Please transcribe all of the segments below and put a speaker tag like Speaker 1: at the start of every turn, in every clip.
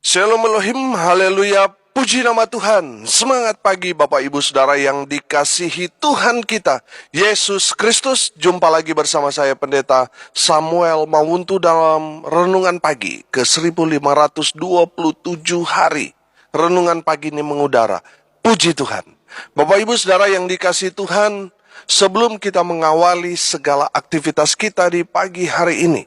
Speaker 1: Shalom Elohim, haleluya, puji nama Tuhan. Semangat pagi Bapak Ibu Saudara yang dikasihi Tuhan kita, Yesus Kristus. Jumpa lagi bersama saya Pendeta Samuel Mawuntu dalam Renungan Pagi ke 1527 hari. Renungan pagi ini mengudara, puji Tuhan. Bapak Ibu Saudara yang dikasihi Tuhan, sebelum kita mengawali segala aktivitas kita di pagi hari ini,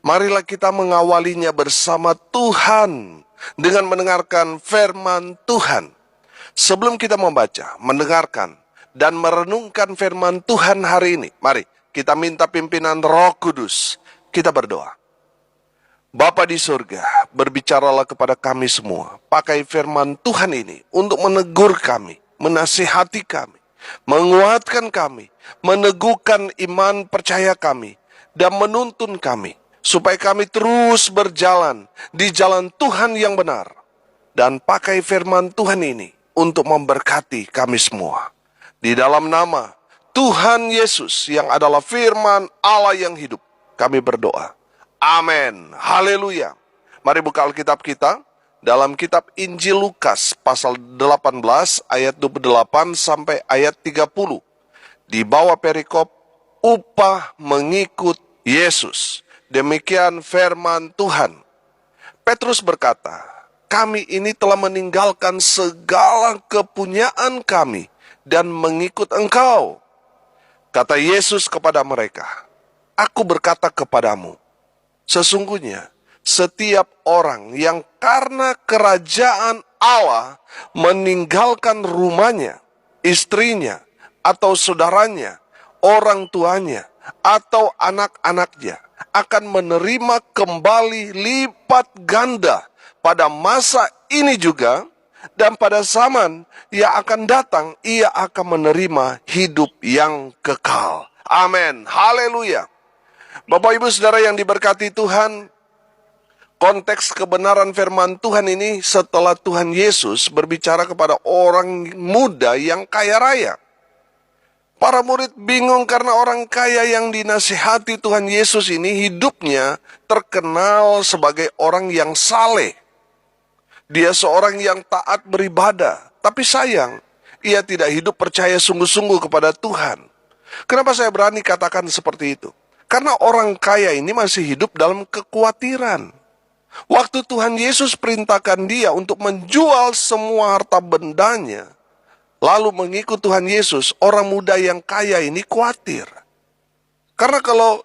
Speaker 1: marilah kita mengawalinya bersama Tuhan dengan mendengarkan firman Tuhan. Sebelum kita membaca, mendengarkan, dan merenungkan firman Tuhan hari ini, mari kita minta pimpinan Roh Kudus. Kita berdoa. Bapa di surga, berbicaralah kepada kami semua. Pakai firman Tuhan ini untuk menegur kami, menasihati kami, menguatkan kami, meneguhkan iman percaya kami, dan menuntun kami supaya kami terus berjalan di jalan Tuhan yang benar. Dan pakai firman Tuhan ini untuk memberkati kami semua. Di dalam nama Tuhan Yesus yang adalah firman Allah yang hidup, kami berdoa. Amin. Haleluya. Mari buka Alkitab kita dalam kitab Injil Lukas pasal 18 ayat 28 sampai ayat 30. Di bawah perikop upah mengikut Yesus. Demikian firman Tuhan. Petrus berkata, kami ini telah meninggalkan segala kepunyaan kami dan mengikut engkau. Kata Yesus kepada mereka, aku berkata kepadamu, sesungguhnya setiap orang yang karena kerajaan Allah meninggalkan rumahnya, istrinya, atau saudaranya, orang tuanya, atau anak-anaknya, akan menerima kembali lipat ganda pada masa ini juga, dan pada zaman yang akan datang ia akan menerima hidup yang kekal. Amin. Haleluya. Bapak Ibu Saudara yang diberkati Tuhan, konteks kebenaran firman Tuhan ini setelah Tuhan Yesus berbicara kepada orang muda yang kaya raya. Para murid bingung karena orang kaya yang dinasihati Tuhan Yesus ini hidupnya terkenal sebagai orang yang saleh. Dia seorang yang taat beribadah, tapi sayang, ia tidak hidup percaya sungguh-sungguh kepada Tuhan. Kenapa saya berani katakan seperti itu? Karena orang kaya ini masih hidup dalam kekhawatiran. Waktu Tuhan Yesus perintahkan dia untuk menjual semua harta bendanya, lalu mengikut Tuhan Yesus, orang muda yang kaya ini khawatir. Karena kalau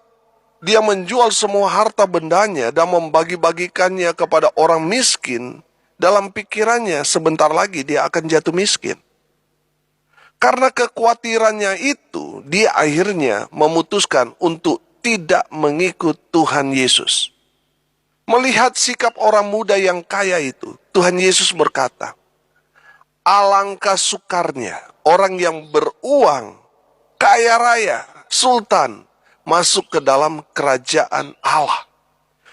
Speaker 1: dia menjual semua harta bendanya dan membagi-bagikannya kepada orang miskin, dalam pikirannya sebentar lagi dia akan jatuh miskin. Karena kekhawatirannya itu, dia akhirnya memutuskan untuk tidak mengikut Tuhan Yesus. Melihat sikap orang muda yang kaya itu, Tuhan Yesus berkata, alangkah sukarnya orang yang beruang, kaya raya, sultan, masuk ke dalam kerajaan Allah.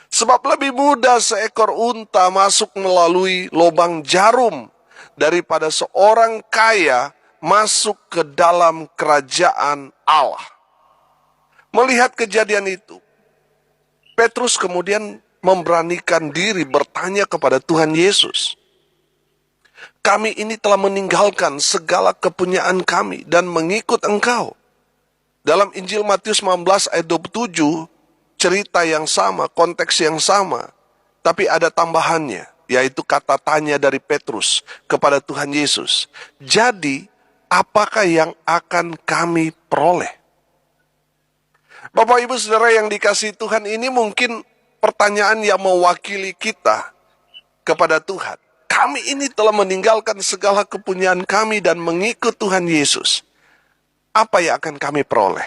Speaker 1: Sebab lebih mudah seekor unta masuk melalui lubang jarum daripada seorang kaya masuk ke dalam kerajaan Allah. Melihat kejadian itu, Petrus kemudian memberanikan diri bertanya kepada Tuhan Yesus. Kami ini telah meninggalkan segala kepunyaan kami dan mengikut engkau. Dalam Injil Matius 19 ayat 27, cerita yang sama, konteks yang sama. Tapi ada tambahannya, yaitu kata tanya dari Petrus kepada Tuhan Yesus. Jadi, apakah yang akan kami peroleh? Bapak Ibu Saudara yang dikasihi Tuhan, ini mungkin pertanyaan yang mewakili kita kepada Tuhan. Kami ini telah meninggalkan segala kepunyaan kami dan mengikut Tuhan Yesus. Apa yang akan kami peroleh?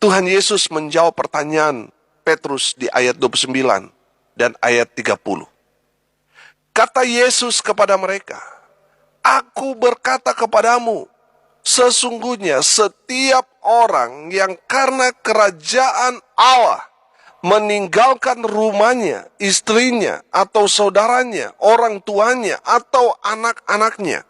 Speaker 1: Tuhan Yesus menjawab pertanyaan Petrus di ayat 29 dan ayat 30. Kata Yesus kepada mereka, aku berkata kepadamu, sesungguhnya setiap orang yang karena kerajaan Allah meninggalkan rumahnya, istrinya, atau saudaranya, orang tuanya, atau anak-anaknya,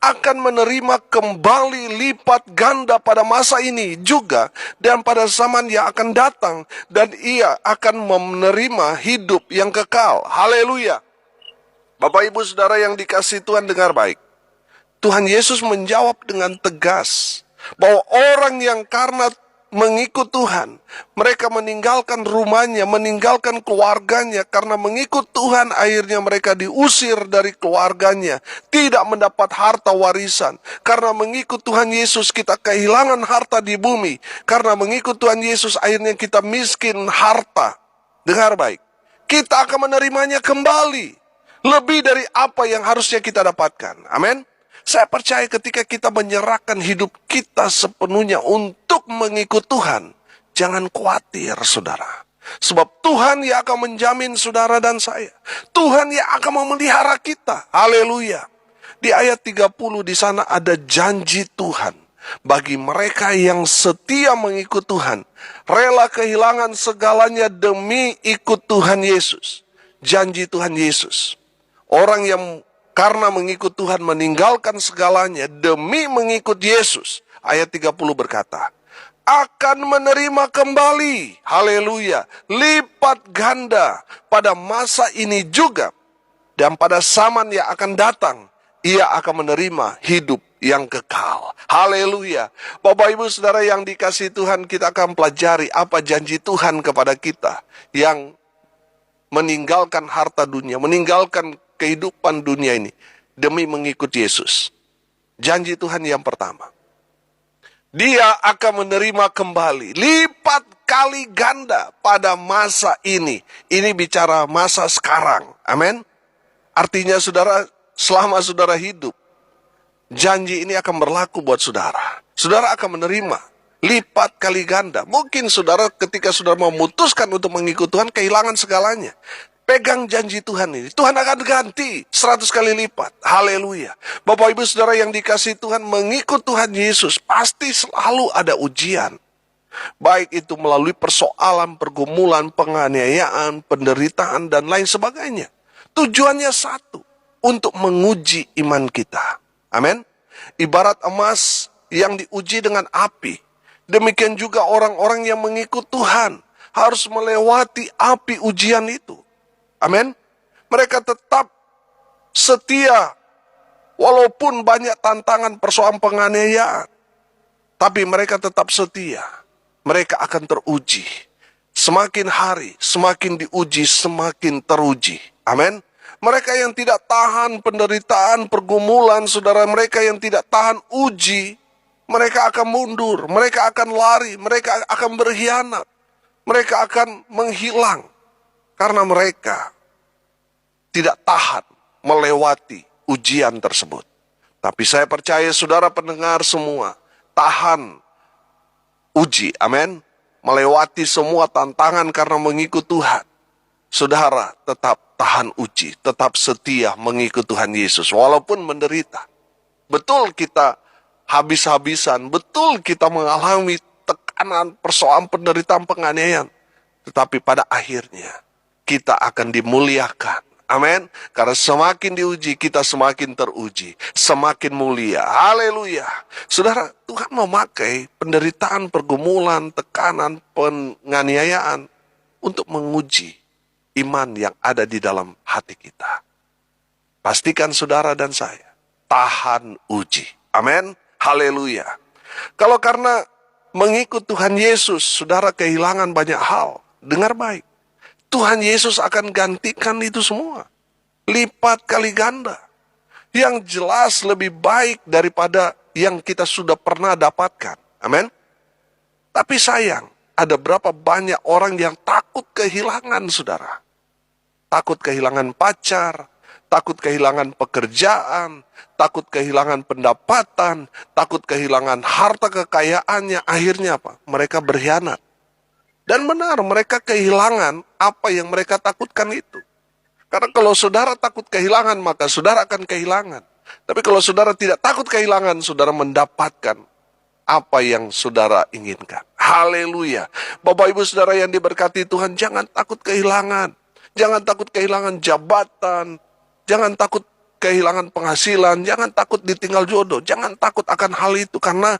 Speaker 1: akan menerima kembali lipat ganda pada masa ini juga, dan pada zaman yang akan datang, dan ia akan menerima hidup yang kekal. Haleluya. Bapak Ibu Saudara yang dikasihi Tuhan, dengar baik. Tuhan Yesus menjawab dengan tegas bahwa orang yang karena mengikut Tuhan, mereka meninggalkan rumahnya, meninggalkan keluarganya. Karena mengikut Tuhan, akhirnya mereka diusir dari keluarganya, tidak mendapat harta warisan. Karena mengikut Tuhan Yesus, kita kehilangan harta di bumi. Karena mengikut Tuhan Yesus, akhirnya kita miskin harta. Dengar baik, kita akan menerimanya kembali, lebih dari apa yang harusnya kita dapatkan. Amin. Saya percaya ketika kita menyerahkan hidup kita sepenuhnya untuk mengikut Tuhan, jangan khawatir, saudara. Sebab Tuhan yang akan menjamin saudara dan saya. Tuhan yang akan memelihara kita. Haleluya. Di ayat 30 di sana ada janji Tuhan bagi mereka yang setia mengikut Tuhan, rela kehilangan segalanya demi ikut Tuhan Yesus. Janji Tuhan Yesus. Orang yang karena mengikut Tuhan meninggalkan segalanya demi mengikut Yesus. Ayat 30 berkata, akan menerima kembali, haleluya, lipat ganda pada masa ini juga. Dan pada zaman yang akan datang, ia akan menerima hidup yang kekal. Haleluya. Bapak Ibu Saudara yang dikasihi Tuhan, kita akan pelajari apa janji Tuhan kepada kita yang meninggalkan harta dunia, meninggalkan kehidupan dunia ini demi mengikut Yesus. Janji Tuhan yang pertama, Dia akan menerima kembali lipat kali ganda pada masa ini. Ini bicara masa sekarang. Amin. Artinya saudara, selama saudara hidup, janji ini akan berlaku buat saudara. Saudara akan menerima lipat kali ganda. Mungkin saudara ketika saudara memutuskan untuk mengikut Tuhan, kehilangan segalanya. Pegang janji Tuhan ini. Tuhan akan ganti 100 kali lipat. Haleluya. Bapak Ibu Saudara yang dikasihi Tuhan, mengikut Tuhan Yesus pasti selalu ada ujian. Baik itu melalui persoalan, pergumulan, penganiayaan, penderitaan, dan lain sebagainya. Tujuannya satu, untuk menguji iman kita. Amin. Ibarat emas yang diuji dengan api. Demikian juga orang-orang yang mengikut Tuhan harus melewati api ujian itu. Amin. Mereka tetap setia walaupun banyak tantangan, persoalan penganiayaan. Tapi mereka tetap setia. Mereka akan teruji. Semakin hari, semakin diuji, semakin teruji. Amin. Mereka yang tidak tahan penderitaan, pergumulan, saudara, mereka yang tidak tahan uji, mereka akan mundur, mereka akan lari, mereka akan berkhianat, mereka akan menghilang. Karena mereka tidak tahan melewati ujian tersebut. Tapi saya percaya saudara pendengar semua, tahan uji, amin. Melewati semua tantangan karena mengikut Tuhan. Saudara tetap tahan uji, tetap setia mengikut Tuhan Yesus, walaupun menderita. Betul kita habis-habisan, betul kita mengalami tekanan, persoalan, penderitaan, penganiayaan. Tetapi pada akhirnya, kita akan dimuliakan. Amin. Karena semakin diuji, kita semakin teruji. Semakin mulia. Haleluya. Saudara, Tuhan memakai penderitaan, pergumulan, tekanan, penganiayaan untuk menguji iman yang ada di dalam hati kita. Pastikan saudara dan saya tahan uji. Amin. Haleluya. Kalau karena mengikut Tuhan Yesus, saudara kehilangan banyak hal. Dengar baik. Tuhan Yesus akan gantikan itu semua. Lipat kali ganda. Yang jelas lebih baik daripada yang kita sudah pernah dapatkan. Amin. Tapi sayang, ada berapa banyak orang yang takut kehilangan, saudara. Takut kehilangan pacar, takut kehilangan pekerjaan, takut kehilangan pendapatan, takut kehilangan harta kekayaannya. Akhirnya apa? Mereka berkhianat. Dan benar, mereka kehilangan apa yang mereka takutkan itu. Karena kalau saudara takut kehilangan, maka saudara akan kehilangan. Tapi kalau saudara tidak takut kehilangan, saudara mendapatkan apa yang saudara inginkan. Haleluya. Bapak Ibu Saudara yang diberkati Tuhan, jangan takut kehilangan. Jangan takut kehilangan jabatan. Jangan takut kehilangan penghasilan. Jangan takut ditinggal jodoh. Jangan takut akan hal itu, karena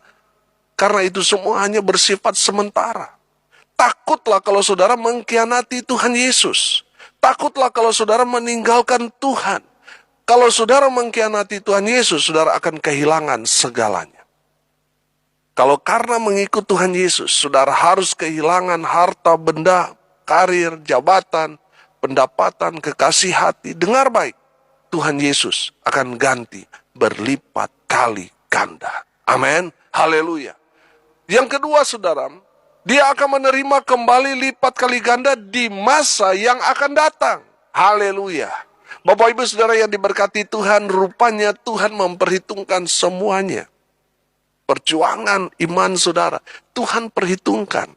Speaker 1: itu semua hanya bersifat sementara. Takutlah kalau saudara mengkhianati Tuhan Yesus. Takutlah kalau saudara meninggalkan Tuhan. Kalau saudara mengkhianati Tuhan Yesus, saudara akan kehilangan segalanya. Kalau karena mengikut Tuhan Yesus, saudara harus kehilangan harta, benda, karir, jabatan, pendapatan, kekasih hati. Dengar baik, Tuhan Yesus akan ganti berlipat kali ganda. Amin. Haleluya. Yang kedua, saudara, dia akan menerima kembali lipat kali ganda di masa yang akan datang. Haleluya. Bapak Ibu Saudara yang diberkati Tuhan, rupanya Tuhan memperhitungkan semuanya. Perjuangan iman saudara, Tuhan perhitungkan.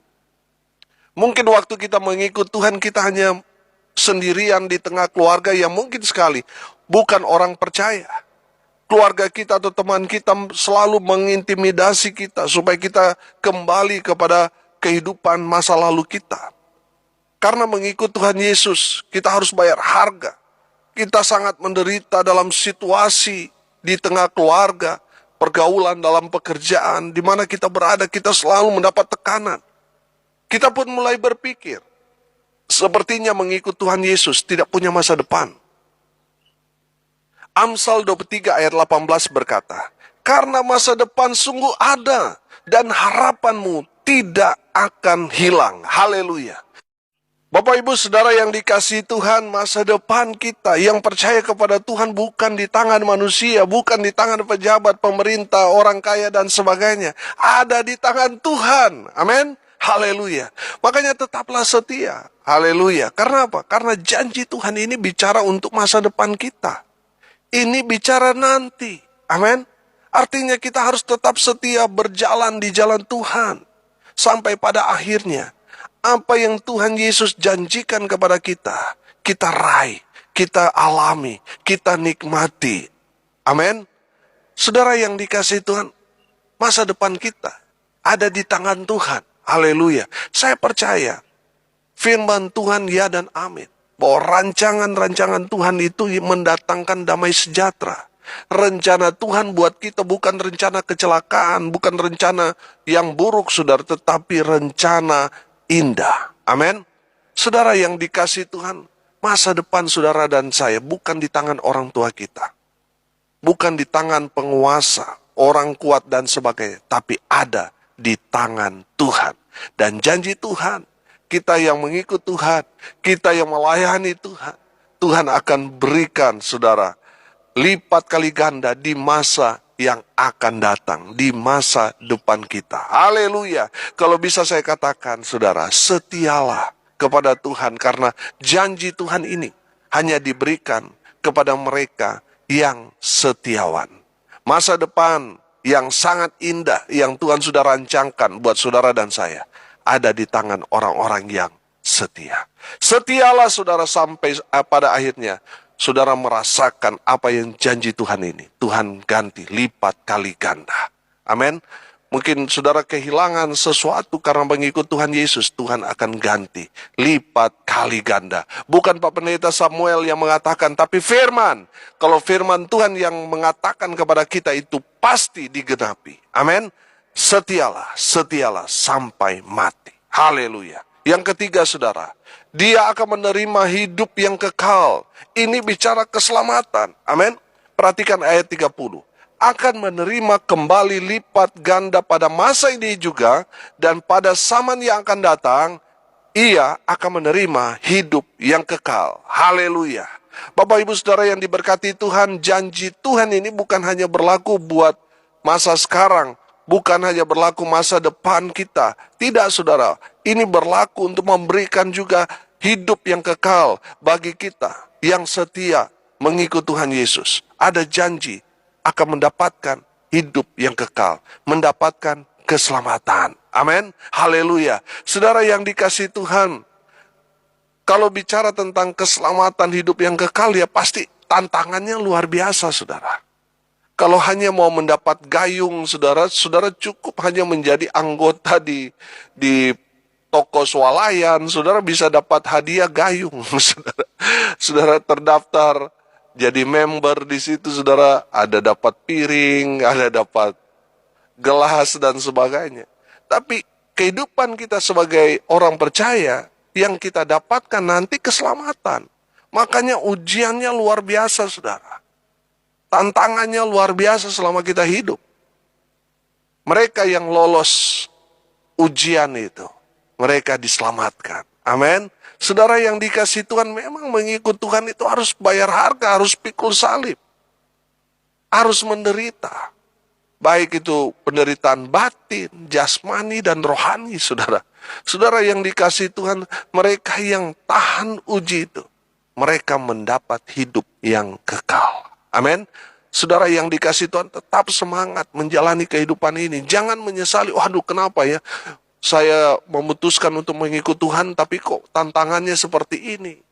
Speaker 1: Mungkin waktu kita mengikut Tuhan, kita hanya sendirian di tengah keluarga yang mungkin sekali bukan orang percaya. Keluarga kita atau teman kita selalu mengintimidasi kita supaya kita kembali kepada kehidupan masa lalu kita. Karena mengikut Tuhan Yesus, kita harus bayar harga. Kita sangat menderita dalam situasi di tengah keluarga, pergaulan dalam pekerjaan, di mana kita berada, kita selalu mendapat tekanan. Kita pun mulai berpikir, sepertinya mengikut Tuhan Yesus tidak punya masa depan. Amsal 23 ayat 18 berkata, karena masa depan sungguh ada, dan harapanmu tidak akan hilang. Haleluya. Bapak Ibu Saudara yang dikasihi Tuhan, masa depan kita yang percaya kepada Tuhan bukan di tangan manusia, bukan di tangan pejabat, pemerintah, orang kaya dan sebagainya. Ada di tangan Tuhan. Amin. Haleluya. Makanya tetaplah setia. Haleluya. Karena apa? Karena janji Tuhan ini bicara untuk masa depan kita. Ini bicara nanti. Amin. Artinya kita harus tetap setia berjalan di jalan Tuhan. Sampai pada akhirnya, apa yang Tuhan Yesus janjikan kepada kita, kita raih, kita alami, kita nikmati. Amin. Saudara yang dikasihi Tuhan, masa depan kita ada di tangan Tuhan. Haleluya. Saya percaya firman Tuhan ya dan amin. Bahwa rancangan-rancangan Tuhan itu mendatangkan damai sejahtera. Rencana Tuhan buat kita bukan rencana kecelakaan, bukan rencana yang buruk, saudara, tetapi rencana indah. Amin. Saudara yang dikasihi Tuhan, masa depan saudara dan saya bukan di tangan orang tua kita. Bukan di tangan penguasa, orang kuat dan sebagainya. Tapi ada di tangan Tuhan. Dan janji Tuhan, kita yang mengikut Tuhan, kita yang melayani Tuhan, Tuhan akan berikan saudara lipat kali ganda di masa yang akan datang, di masa depan kita. Haleluya. Kalau bisa saya katakan, saudara, setialah kepada Tuhan, karena janji Tuhan ini hanya diberikan kepada mereka yang setiawan. Masa depan yang sangat indah yang Tuhan sudah rancangkan buat saudara dan saya ada di tangan orang-orang yang setia. Setialah saudara sampai pada akhirnya saudara merasakan apa yang janji Tuhan ini. Tuhan ganti lipat kali ganda. Amin. Mungkin saudara kehilangan sesuatu karena mengikut Tuhan Yesus. Tuhan akan ganti lipat kali ganda. Bukan Pak Pendeta Samuel yang mengatakan, tapi firman. Kalau firman Tuhan yang mengatakan kepada kita itu pasti digenapi. Amin. Setialah, setialah sampai mati. Haleluya. Yang ketiga saudara, dia akan menerima hidup yang kekal. Ini bicara keselamatan. Amin. Perhatikan ayat 30. Akan menerima kembali lipat ganda pada masa ini juga, dan pada zaman yang akan datang, ia akan menerima hidup yang kekal. Haleluya. Bapak Ibu Saudara yang diberkati Tuhan, janji Tuhan ini bukan hanya berlaku buat masa sekarang, bukan hanya berlaku masa depan kita. Tidak saudara, ini berlaku untuk memberikan juga hidup yang kekal bagi kita yang setia mengikut Tuhan Yesus. Ada janji akan mendapatkan hidup yang kekal, mendapatkan keselamatan. Amin. Haleluya. Saudara yang dikasihi Tuhan, kalau bicara tentang keselamatan hidup yang kekal, ya pasti tantangannya luar biasa, saudara. Kalau hanya mau mendapat gayung, saudara, saudara cukup hanya menjadi anggota di toko swalayan, saudara bisa dapat hadiah gayung, saudara. Saudara terdaftar jadi member di situ, saudara, ada dapat piring, ada dapat gelas dan sebagainya. Tapi kehidupan kita sebagai orang percaya, yang kita dapatkan nanti keselamatan. Makanya ujiannya luar biasa, saudara. Tantangannya luar biasa selama kita hidup. Mereka yang lolos ujian itu, mereka diselamatkan. Amin. Saudara yang dikasihi Tuhan, memang mengikut Tuhan itu harus bayar harga, harus pikul salib. Harus menderita. Baik itu penderitaan batin, jasmani, dan rohani, saudara. Saudara yang dikasihi Tuhan, mereka yang tahan uji itu, mereka mendapat hidup yang kekal. Amin. Saudara yang dikasihi Tuhan, tetap semangat menjalani kehidupan ini. Jangan menyesali, waduh kenapa ya, saya memutuskan untuk mengikut Tuhan, tapi kok tantangannya seperti ini.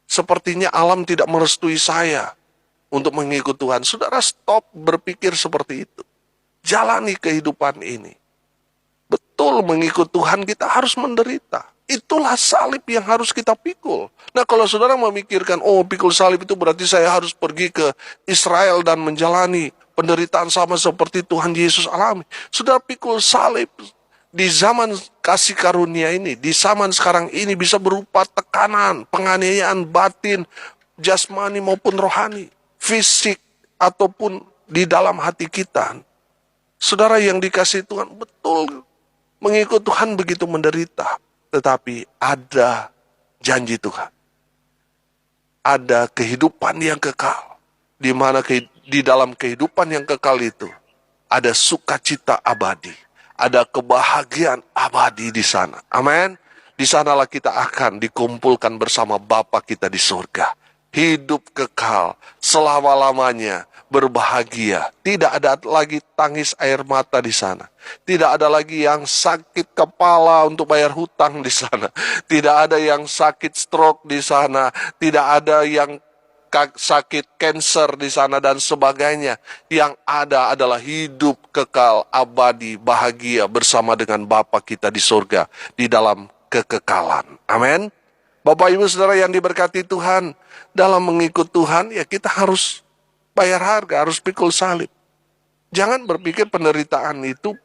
Speaker 1: Sepertinya alam tidak merestui saya untuk mengikut Tuhan. Saudara, stop berpikir seperti itu. Jalani kehidupan ini. Betul, mengikut Tuhan kita harus menderita. Itulah salib yang harus kita pikul. Nah, kalau saudara memikirkan, oh pikul salib itu berarti saya harus pergi ke Israel dan menjalani penderitaan sama seperti Tuhan Yesus alami. Saudara, pikul salib di zaman kasih karunia ini, di zaman sekarang ini bisa berupa tekanan, penganiayaan batin, jasmani maupun rohani, fisik ataupun di dalam hati kita. Saudara yang dikasihi Tuhan, betul mengikut Tuhan begitu menderita. Tetapi ada janji Tuhan. Ada kehidupan yang kekal. Di mana di dalam kehidupan yang kekal itu ada sukacita abadi. Ada kebahagiaan abadi di sana. Amin. Di sanalah kita akan dikumpulkan bersama Bapa kita di surga. Hidup kekal selama-lamanya, berbahagia. Tidak ada lagi tangis air mata di sana. Tidak ada lagi yang sakit kepala untuk bayar hutang di sana. Tidak ada yang sakit stroke di sana. Tidak ada yang sakit kanker di sana dan sebagainya. Yang ada adalah hidup kekal abadi, bahagia bersama dengan Bapa kita di surga di dalam kekekalan. Amin. Bapak Ibu Saudara yang diberkati Tuhan, dalam mengikut Tuhan ya kita harus bayar harga, harus pikul salib. Jangan berpikir penderitaan itu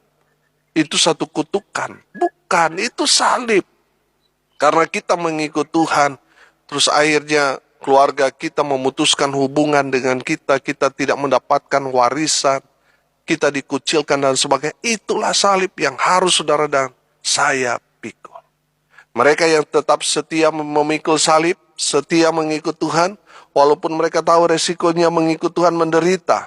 Speaker 1: satu kutukan. Bukan, itu salib. Karena kita mengikut Tuhan, terus akhirnya keluarga kita memutuskan hubungan dengan kita tidak mendapatkan warisan, kita dikucilkan dan sebagainya. Itulah salib yang harus saudara dan saya pikul. Mereka yang tetap setia memikul salib, setia mengikut Tuhan, walaupun mereka tahu resikonya mengikut Tuhan menderita,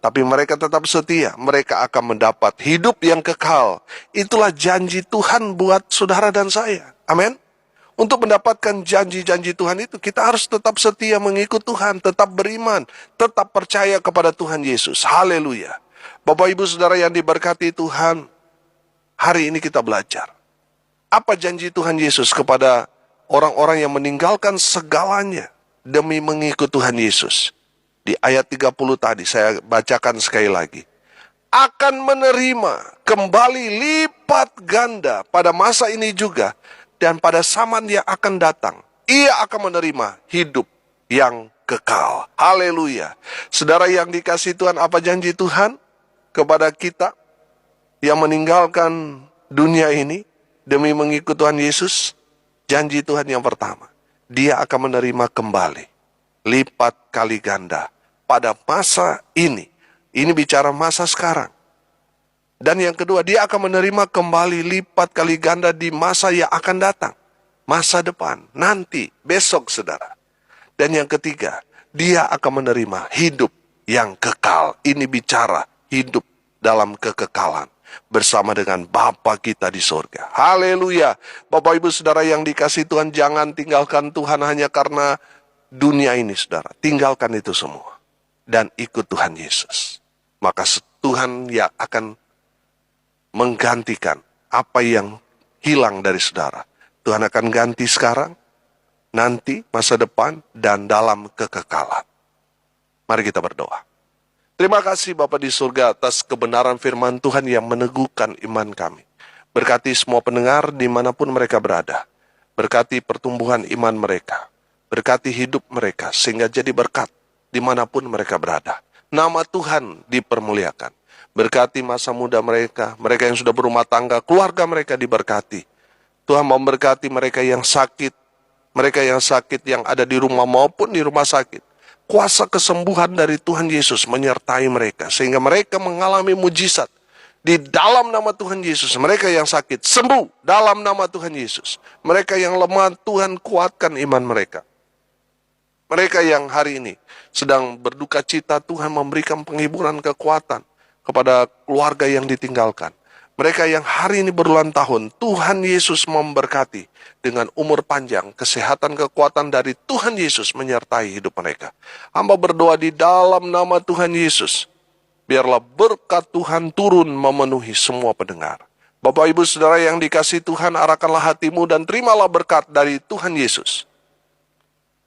Speaker 1: tapi mereka tetap setia, mereka akan mendapat hidup yang kekal. Itulah janji Tuhan buat saudara dan saya. Amin. Untuk mendapatkan janji-janji Tuhan itu, kita harus tetap setia mengikut Tuhan, tetap beriman, tetap percaya kepada Tuhan Yesus. Haleluya. Bapak Ibu Saudara yang diberkati Tuhan, hari ini kita belajar. Apa janji Tuhan Yesus kepada orang-orang yang meninggalkan segalanya demi mengikut Tuhan Yesus? Di ayat 30 tadi, saya bacakan sekali lagi. Akan menerima kembali lipat ganda pada masa ini juga, dan pada zaman yang akan datang, ia akan menerima hidup yang kekal. Haleluya. Saudara yang dikasihi Tuhan, apa janji Tuhan kepada kita yang meninggalkan dunia ini demi mengikut Tuhan Yesus? Janji Tuhan yang pertama, dia akan menerima kembali lipat kali ganda pada masa ini. Ini bicara masa sekarang. Dan yang kedua, dia akan menerima kembali lipat kali ganda di masa yang akan datang. Masa depan, nanti, besok saudara. Dan yang ketiga, dia akan menerima hidup yang kekal. Ini bicara hidup dalam kekekalan bersama dengan Bapa kita di surga. Haleluya. Bapak Ibu Saudara yang dikasihi Tuhan, jangan tinggalkan Tuhan hanya karena dunia ini saudara. Tinggalkan itu semua dan ikut Tuhan Yesus. Maka Tuhan yang akan menggantikan apa yang hilang dari saudara. Tuhan akan ganti sekarang, nanti, masa depan, dan dalam kekekalan. Mari kita berdoa. Terima kasih Bapa di surga atas kebenaran firman Tuhan yang meneguhkan iman kami. Berkati semua pendengar dimanapun mereka berada. Berkati pertumbuhan iman mereka. Berkati hidup mereka sehingga jadi berkat dimanapun mereka berada. Nama Tuhan dipermuliakan. Berkati masa muda mereka, mereka yang sudah berumah tangga, keluarga mereka diberkati. Tuhan memberkati mereka yang sakit yang ada di rumah maupun di rumah sakit. kuasa kesembuhan dari Tuhan Yesus menyertai mereka, sehingga mereka mengalami mujizat. Di dalam nama Tuhan Yesus, mereka yang sakit sembuh dalam nama Tuhan Yesus. Mereka yang lemah, Tuhan kuatkan iman mereka. Mereka yang hari ini sedang berduka cita, Tuhan memberikan penghiburan kekuatan kepada keluarga yang ditinggalkan. Mereka yang hari ini berulang tahun, Tuhan Yesus memberkati dengan umur panjang, kesehatan, kekuatan dari Tuhan Yesus menyertai hidup mereka. Hamba berdoa di dalam nama Tuhan Yesus, biarlah berkat Tuhan turun memenuhi semua pendengar. Bapak, Ibu, Saudara yang dikasihi Tuhan, arahkanlah hatimu dan terimalah berkat dari Tuhan Yesus.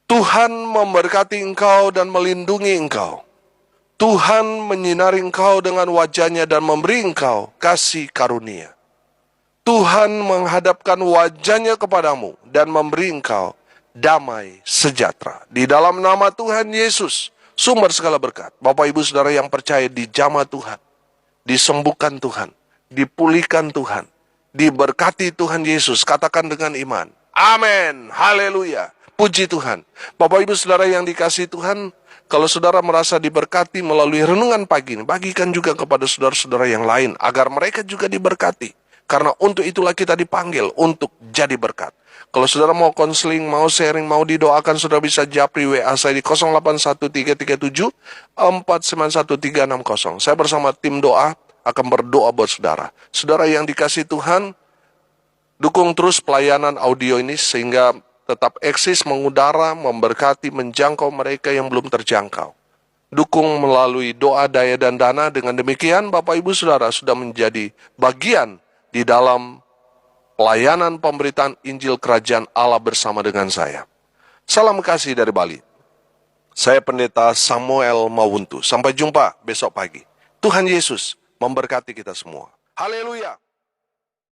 Speaker 1: Tuhan memberkati engkau dan melindungi engkau. Tuhan menyinari engkau dengan wajahnya dan memberi engkau kasih karunia. Tuhan menghadapkan wajahnya kepadamu dan memberi engkau damai sejahtera. Di dalam nama Tuhan Yesus, sumber segala berkat. Bapak, Ibu, Saudara yang percaya dijamah Tuhan, disembuhkan Tuhan, dipulihkan Tuhan, diberkati Tuhan Yesus. Katakan dengan iman, amin, haleluya, puji Tuhan. Bapak, Ibu, Saudara yang dikasihi Tuhan, kalau saudara merasa diberkati melalui renungan pagi ini, bagikan juga kepada saudara-saudara yang lain, agar mereka juga diberkati. Karena untuk itulah kita dipanggil untuk jadi berkat. Kalau saudara mau konseling, mau sharing, mau didoakan, saudara bisa japri WA saya di 081337491360. Saya bersama tim doa akan berdoa buat saudara. Saudara yang dikasihi Tuhan, dukung terus pelayanan audio ini sehingga tetap eksis, mengudara, memberkati, menjangkau mereka yang belum terjangkau. Dukung melalui doa, daya, dan dana. Dengan demikian, Bapak, Ibu, Saudara sudah menjadi bagian di dalam pelayanan pemberitaan Injil Kerajaan Allah bersama dengan saya. Salam kasih dari Bali. Saya Pendeta Samuel Mawuntu. Sampai jumpa besok pagi. Tuhan Yesus memberkati kita semua. Haleluya.